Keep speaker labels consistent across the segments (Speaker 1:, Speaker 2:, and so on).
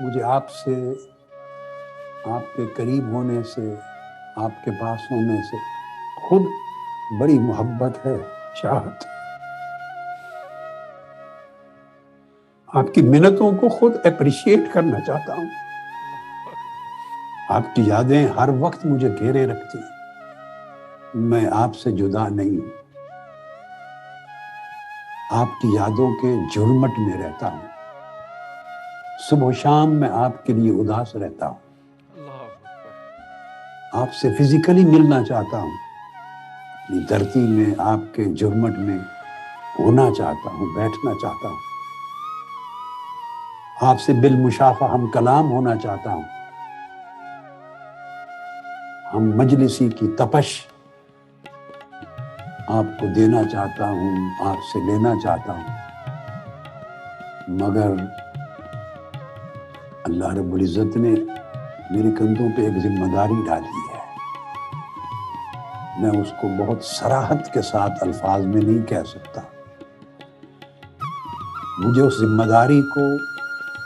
Speaker 1: مجھے آپ سے، آپ کے قریب ہونے سے، آپ کے پاس ہونے سے خود بڑی محبت ہے، چاہت۔ آپ کی منتوں کو خود اپریشیٹ کرنا چاہتا ہوں۔ آپ کی یادیں ہر وقت مجھے گھیرے رکھتی ہیں، میں آپ سے جدا نہیں ہوں، آپ کی یادوں کے جھرمٹ میں رہتا ہوں، صبح و شام میں آپ کے لیے اداس رہتا ہوں، آپ سے فزیکلی ملنا چاہتا ہوں، اپنی دھرتی میں آپ کے جھرمٹ میں ہونا چاہتا ہوں، بیٹھنا چاہتا ہوں، آپ سے بالمشافہ ہم کلام ہونا چاہتا ہوں، ہم مجلسی کی تپش آپ کو دینا چاہتا ہوں، آپ سے لینا چاہتا ہوں، مگر اللہ رب العزت نے میرے کندھوں پہ ایک ذمہ داری ڈالی ہے، میں اس کو بہت صراحت کے ساتھ الفاظ میں نہیں کہہ سکتا، مجھے اس ذمہ داری کو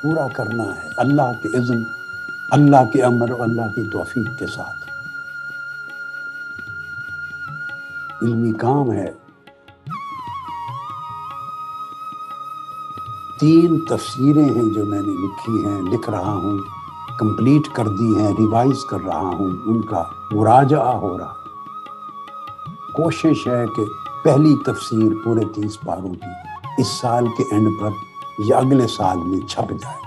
Speaker 1: پورا کرنا ہے، اللہ کے اذن، اللہ کے امر اور اللہ کی توفیق کے ساتھ۔ علمی کام ہے، 3 تفسیریں ہیں جو میں نے لکھی ہیں، لکھ رہا ہوں، کمپلیٹ کر دی ہیں، ریوائز کر رہا ہوں، ان کا مراجعہ ہو رہا ہے۔ کوشش ہے کہ پہلی تفسیر پورے 30 پاروں کی اس سال کے اینڈ پر یا اگلے سال میں چھپ جائے،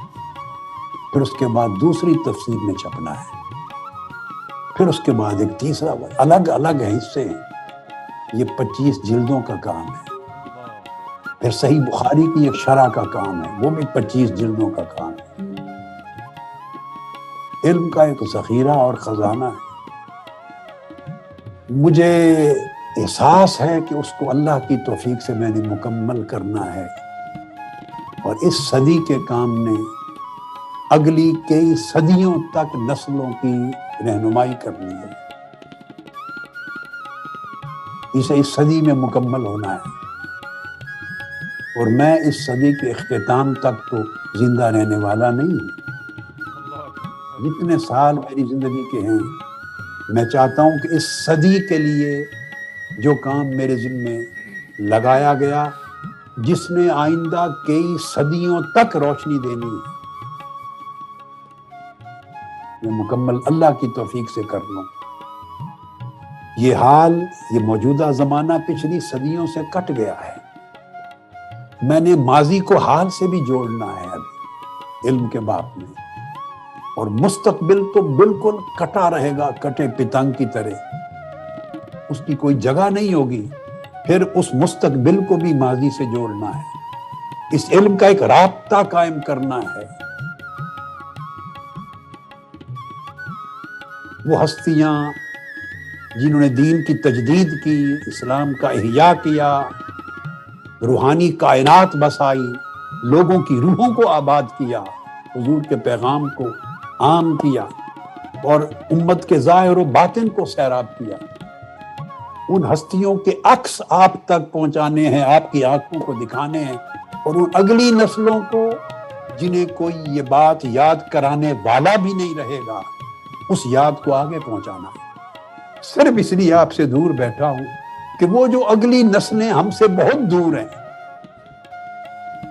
Speaker 1: پھر اس کے بعد دوسری تفسیر میں چھپنا ہے، پھر اس کے بعد ایک تیسرا، الگ الگ ہے حصے ہیں، یہ 25 جلدوں کا کام ہے، پھر صحیح بخاری کی ایک شرح کا کام ہے، وہ بھی 25 جلدوں کا کام ہے۔ علم کا ایک ذخیرہ اور خزانہ ہے، مجھے احساس ہے کہ اس کو اللہ کی توفیق سے میں نے مکمل کرنا ہے، اور اس صدی کے کام نے اگلی کئی صدیوں تک نسلوں کی رہنمائی کرنی ہے، اسے اس صدی میں مکمل ہونا ہے، اور میں اس صدی کے اختتام تک تو زندہ رہنے والا نہیں ہوں۔ جتنے سال میری زندگی کے ہیں، میں چاہتا ہوں کہ اس صدی کے لیے جو کام میرے ذمے لگایا گیا، جس نے آئندہ کئی صدیوں تک روشنی دینی ہے، میں مکمل اللہ کی توفیق سے کر لوں۔ یہ حال، یہ موجودہ زمانہ پچھلی صدیوں سے کٹ گیا ہے، میں نے ماضی کو حال سے بھی جوڑنا ہے ابھی علم کے باب میں، اور مستقبل تو بالکل کٹا رہے گا، کٹے پتنگ کی طرح، اس کی کوئی جگہ نہیں ہوگی، پھر اس مستقبل کو بھی ماضی سے جوڑنا ہے، اس علم کا ایک رابطہ قائم کرنا ہے۔ وہ ہستیاں جنہوں نے دین کی تجدید کی، اسلام کا احیاء کیا، روحانی کائنات بسائی، لوگوں کی روحوں کو آباد کیا، حضور کے پیغام کو عام کیا، اور امت کے ظاہر و باطن کو سیراب کیا، ان ہستیوں کے عکس آپ تک پہنچانے ہیں، آپ کی آنکھوں کو دکھانے ہیں، اور ان اگلی نسلوں کو جنہیں کوئی یہ بات یاد کرانے والا بھی نہیں رہے گا، اس یاد کو آگے پہنچانا ہے۔ صرف اس لیے آپ سے دور بیٹھا ہوں کہ وہ جو اگلی نسلیں ہم سے بہت دور ہیں،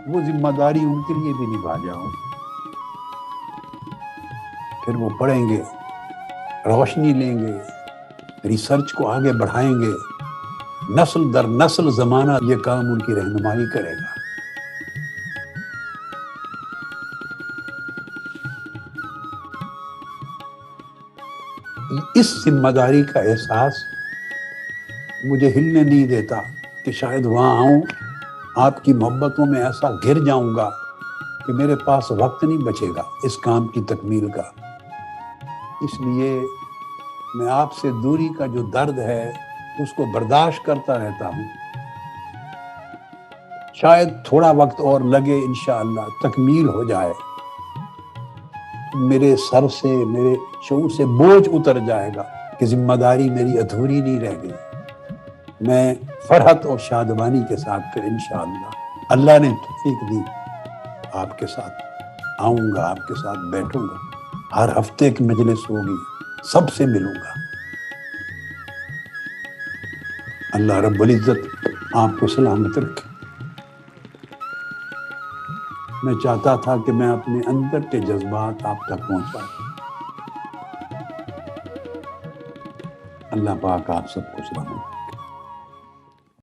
Speaker 1: وہ ذمہ داری ان کے لیے بھی نبھا جاؤں، پھر وہ پڑھیں گے، روشنی لیں گے، ریسرچ کو آگے بڑھائیں گے، نسل در نسل زمانہ یہ کام ان کی رہنمائی کرے گا۔ اس ذمہ داری کا احساس مجھے ہلنے نہیں دیتا کہ شاید وہاں آؤں، آپ کی محبتوں میں ایسا گر جاؤں گا کہ میرے پاس وقت نہیں بچے گا اس کام کی تکمیل کا۔ اس لیے میں آپ سے دوری کا جو درد ہے اس کو برداشت کرتا رہتا ہوں، شاید تھوڑا وقت اور لگے، انشاءاللہ تکمیل ہو جائے، میرے سر سے، میرے شعور سے بوجھ اتر جائے گا کہ ذمہ داری میری ادھوری نہیں رہ گئی، میں فرحت اور شادمانی کے ساتھ پھر انشاءاللہ اللہ نے توفیق دی آپ کے ساتھ آؤں گا، آپ کے ساتھ بیٹھوں گا، ہر ہفتے کی مجلس ہوگی، سب سے ملوں گا۔ اللہ رب العزت آپ کو سلامت رکھے۔ میں چاہتا تھا کہ میں اپنے اندر کے جذبات آپ تک پہنچا دوں۔ اللہ پاک آپ سب کو سلامت رکھے۔